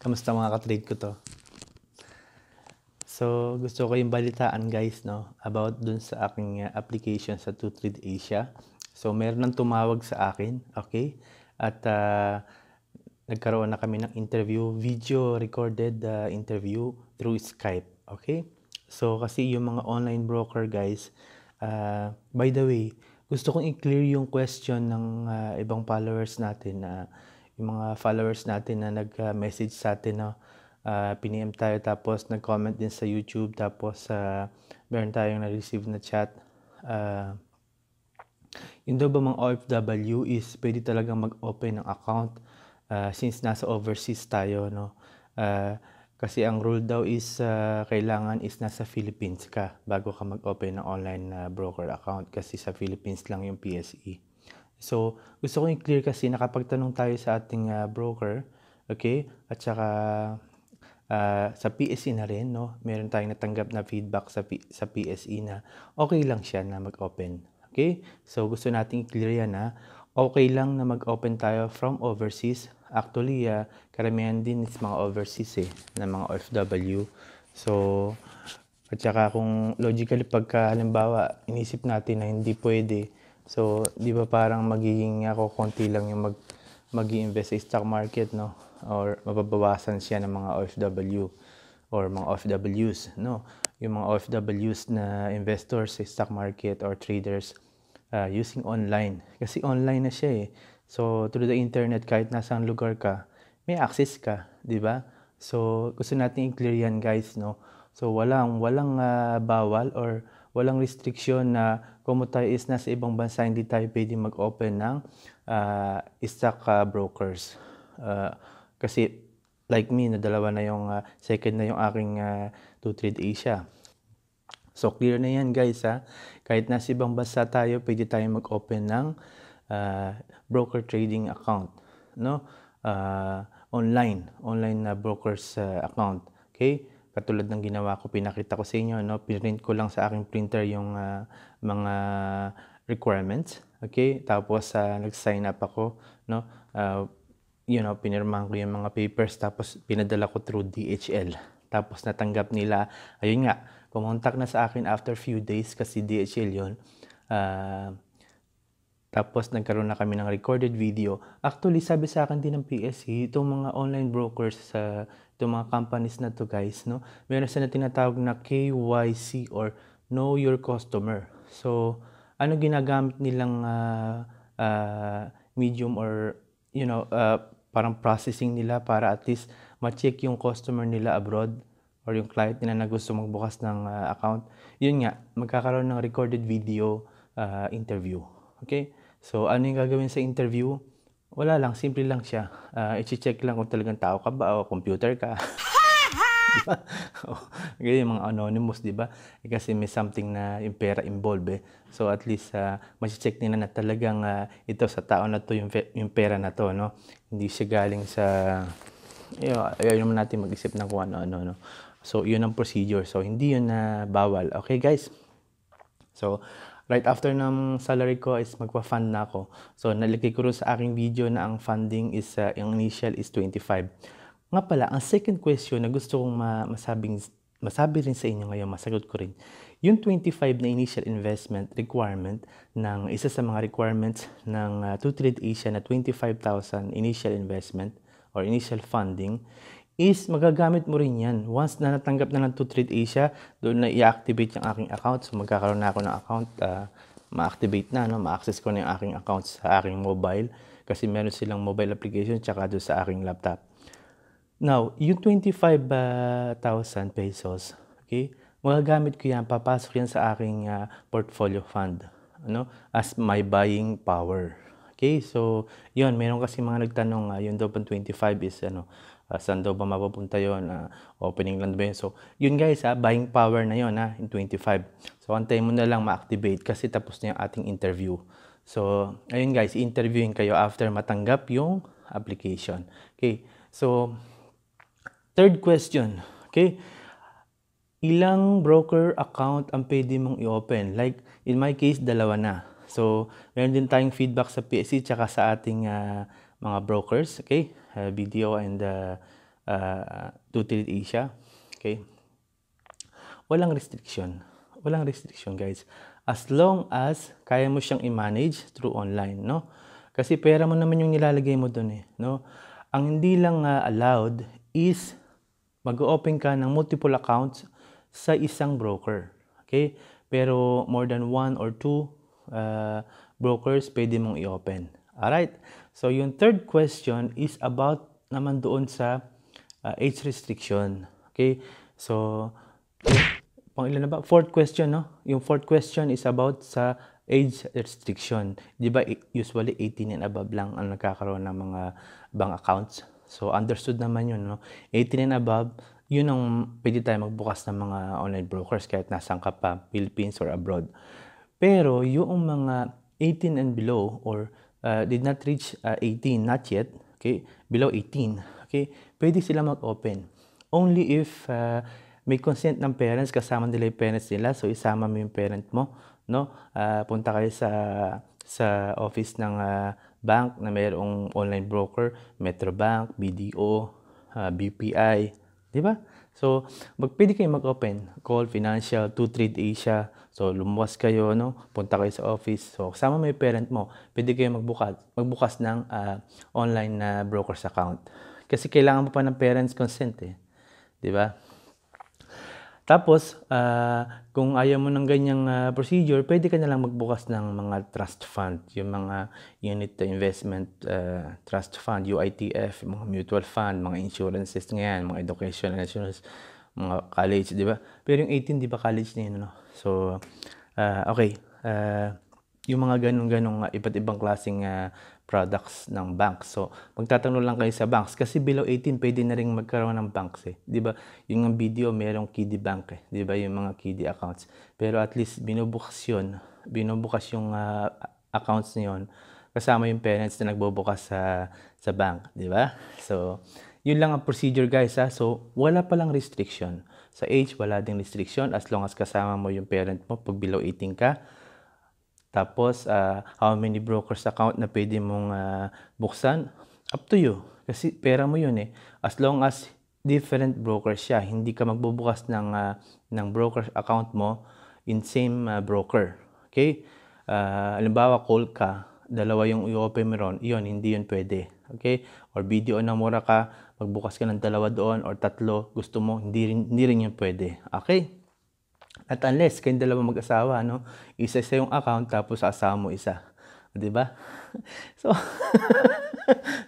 Kamusta mga ka-trade ko to? So, gusto ko yung balitaan guys, no? About dun sa aking application sa 2Trade Asia. So, meron nang tumawag sa akin, okay? At nagkaroon na kami ng interview, video recorded interview through Skype, okay? So, kasi yung mga online broker guys, by the way, gusto kong i-clear yung question ng ibang followers natin yung mga followers natin na nag-message sa atin na piniem tayo tapos nag-comment din sa YouTube tapos meron tayong na-receive na chat. Yung daw ba mga OFW is pwede talagang mag-open ng account since nasa overseas tayo, no? Kasi ang rule daw is kailangan is nasa Philippines ka bago ka mag-open ng online broker account kasi sa Philippines lang yung PSE. So, gusto ko i-clear kasi nakapagtanong tayo sa ating broker, okay? At saka sa PSE na rin, no? Meron tayong natanggap na feedback sa PSE na okay lang siya na mag-open. Okay? So, gusto nating i-clear yan na okay lang na mag-open tayo from overseas. Actually, karamihan din is mga overseas na mga OFW. So, at saka kung logically pagka halimbawa inisip natin na hindi pwede, so di ba parang magiging konti lang yung mag-i-invest sa stock market, no? Or mababawasan siya ng mga OFW or mga OFWs, no? Yung mga OFWs na investors sa stock market or traders using online. Kasi online na siya So, through the internet, kahit nasang lugar ka, may access ka, di ba? So, gusto natin i-clear yan guys, no? So, walang bawal or walang restriction na kung tayo is nasa ibang bansa, hindi tayo pwede mag-open ng stock brokers. Kasi like me, na dalawa na yung second na yung aking 2Trade Asia. So, clear na yan guys Kahit nasa ibang bansa tayo, pwede tayo mag-open ng broker trading account, no? Online na brokers account. Okay? Katulad ng ginawa ko, pinakita ko sa inyo, no? Print ko lang sa aking printer yung mga requirements. Okay? Tapos nag-sign up ako, no? Pinirmahan ko yung mga papers tapos pinadala ko through DHL. Tapos natanggap nila, ayun nga, kumontak na sa akin after few days kasi DHL yun. Tapos nagkaroon na kami ng recorded video. Actually, sabi sa akin din ng PSE, itong mga online brokers itong mga companies na to guys, no? Meron sila tinatawag na KYC or Know Your Customer. So, ano ginagamit nilang medium or parang processing nila para at least ma-check yung customer nila abroad or yung client nila na gusto magbukas ng account. Yun nga, magkakaroon ng recorded video interview. Okay? So, ano yung gagawin sa interview? Wala lang, simple lang siya. I-check lang kung talagang tao ka ba o computer ka. Diba? Ganyan yung mga anonymous, di ba? Kasi may something na yung pera involved So, at least ma-check nila na talagang ito sa tao na to yung pera na to, no? Hindi siya galing sa ayaw naman natin mag-isip ng kung ano-ano, no? So, yun ang procedure. So, hindi yun na bawal. Okay, guys? So, right after ng salary ko is magpa-fund na ako. So, nalagay ko rin sa aking video na ang funding is, yung initial is 25. Nga pala, ang second question na gusto kong masabi rin sa inyo ngayon, masagot ko rin. Yung 25 na initial investment requirement ng isa sa mga requirements ng 2Trade Asia na 25,000 initial investment or initial funding is magagamit mo rin yan. Once na natanggap na ng 2Trade Asia, doon na i-activate yung aking account. So, magkakaroon na ako ng account, ma-activate na, no? Ma-access ko na yung aking account sa aking mobile kasi meron silang mobile application tsaka doon sa aking laptop. Now, yung 25,000 pesos, okay, magagamit ko yan, papasok yan sa aking portfolio fund, as my buying power. Okay, so, yun, meron kasi mga nagtanong, yung daw 25 is, saan daw ba mapupunta yun? Opening lang ba yun? So, yun guys, buying power na yun, yung 25. So, antayin mo na lang ma-activate kasi tapos na yung ating interview. So, ayun guys, interviewin kayo after matanggap yung application. Okay, so, third question, okay? Ilang broker account ang pwede mong i-open? Like, in my case, dalawa na. So, meron din tayong feedback sa PSE tsaka sa ating mga brokers, okay? BDO and to Trade Asia. Okay? Walang restriction. Walang restriction, guys. As long as kaya mo siyang i-manage through online, no? Kasi pera mo naman yung nilalagay mo doon no? Ang hindi lang allowed is mag-open ka ng multiple accounts sa isang broker. Okay? Pero more than 1 or 2 brokers pwede mong i-open. Alright? So, yung third question is about naman doon sa age restriction. Okay? So, pang ilan na ba? Fourth question, no? Yung fourth question is about sa age restriction. Di ba usually 18 and above lang ang nagkakaroon ng mga bank accounts. So, understood naman yun, no? 18 and above, yun ang pwede tayo magbukas ng mga online brokers kahit nasaan ka pa, Philippines or abroad. Pero, yung mga 18 and below or did not reach 18, not yet, okay, below 18, okay, pwede sila mag-open. Only if may consent ng parents, kasama nila yung parents nila, so isama mo yung parent mo, no? Punta kayo sa office ng bank na mayroong online broker, Metrobank, BDO, BPI, di ba? So, pwede kayo mag-open, call Financial, to Trade Asia. So, lumuwas kayo, no? Punta kayo sa office. So, kasama mo yung parent mo, pwede kayo magbukas ng online na broker's account. Kasi kailangan mo pa ng parents' consent di ba? Tapos, kung ayaw mo ng ganyang procedure, pwede ka na lang magbukas ng mga trust fund, yung mga unit investment trust fund, UITF, mga mutual fund, mga insurances ngayon, mga educational insurance, mga college, di ba? Pero yung 18, di ba college na yun, no? So, okay. Yung mga ganong iba't ibang klaseng products ng banks. So, magtatanong lang kayo sa banks kasi below 18 pwede na rin magkaroon ng banks 'di ba? Yung video merong kiddie bank 'di ba? Yung mga kiddie accounts. Pero at least binubukas yung accounts niyon kasama yung parents na nagbubukas sa bank, 'di ba? So, yun lang ang procedure, guys So, wala palang restriction. Sa age, wala ding restriction as long as kasama mo yung parent mo pag below 18 ka. Tapos, how many brokers account na pwede mong buksan? Up to you. Kasi pera mo yun As long as different brokers siya. Hindi ka magbubukas ng broker account mo in same broker. Okay? Halimbawa, call ka. Dalawa yung i-open mo ron. Yun, hindi yun pwede. Okay? Or BDO na mura ka. Magbukas ka ng dalawa doon or tatlo. Gusto mo, hindi rin yun pwede. Okay? At unless kayong dalawa mag-asawa, no? Isa yung account tapos asawa mo isa. 'Di ba? So,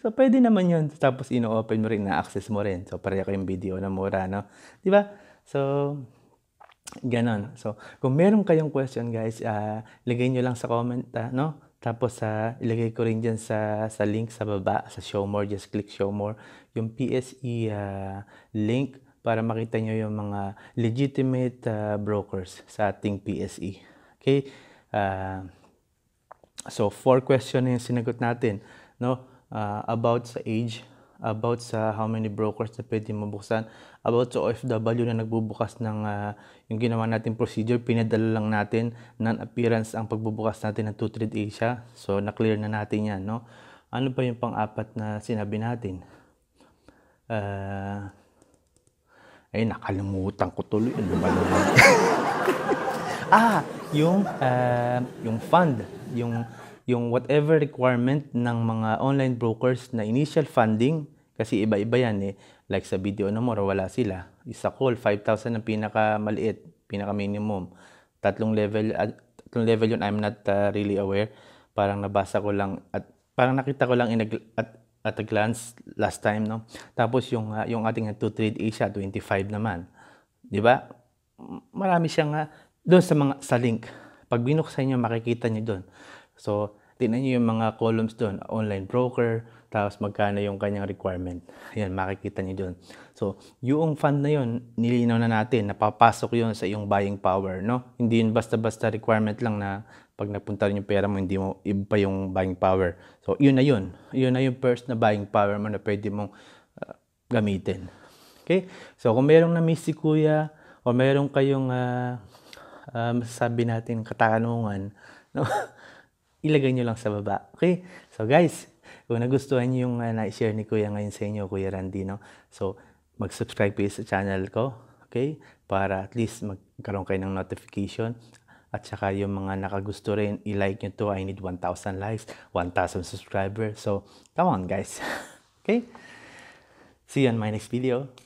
so pwede naman 'yun. Tapos ino-open mo rin na access mo rin. So pareho kayong video na mura, no? 'Di ba? So, ganon. So, kung meron kayong question, guys, lagay nyo lang sa comment, no? Tapos, ilagay ko rin dyan sa link sa baba, sa Show More. Just click Show More. Yung PSE link para makita nyo yung mga legitimate brokers sa ating PSE. Okay? So, 4 questions yung sinagot natin. No? About sa age, about sa how many brokers na pwede mabuksan, about sa OFW na nagbubukas ng yung ginawa natin procedure, pinadala lang natin non-appearance ang pagbubukas natin ng to Trade Asia. So, na-clear na natin yan. No? Ano pa yung pang-apat na sinabi natin? Ay, nakalimutan ko tuloy. Ano ba naman? Yung fund. Yung whatever requirement ng mga online brokers na initial funding, kasi iba-iba yan Like sa video na mo, wala sila. Isa call, 5,000 ang pinakamaliit, pinaka-minimum. Tatlong level yun, I'm not really aware. Parang nabasa ko lang, at parang nakita ko lang at a glance last time, no? Tapos yung ating to Trade Asia 25 naman. 'Di ba? Marami siyang doon sa link. Pag binuksan niyo makikita niyo doon. So, tingnan niyo yung mga columns doon, online broker, tapos magkano yung kanyang requirement. Ayan, makikita niyo doon. So, yung fund na yun, nilinaw na natin, napapasok yun sa iyong buying power, no? Hindi yun basta-basta requirement lang na pag napunta rin yung pera mo, hindi mo iba pa yung buying power. So, yun na yun. Yun na yung first na buying power mo na pwede mong gamitin. Okay? So, kung merong na-miss si Kuya, o merong kayong masasabi natin katanungan, no? Ilagay nyo lang sa baba. Okay? So, guys, kung nagustuhan nyo yung na-share ni Kuya ngayon sa inyo, Kuya Randy, no? So, mag-subscribe kayo sa channel ko, okay? Para at least magkaroon kayo ng notification. At saka yung mga nakagusto rin, i-like nyo to. I need 1,000 likes, 1,000 subscribers. So, come on guys. Okay? See you on my next video.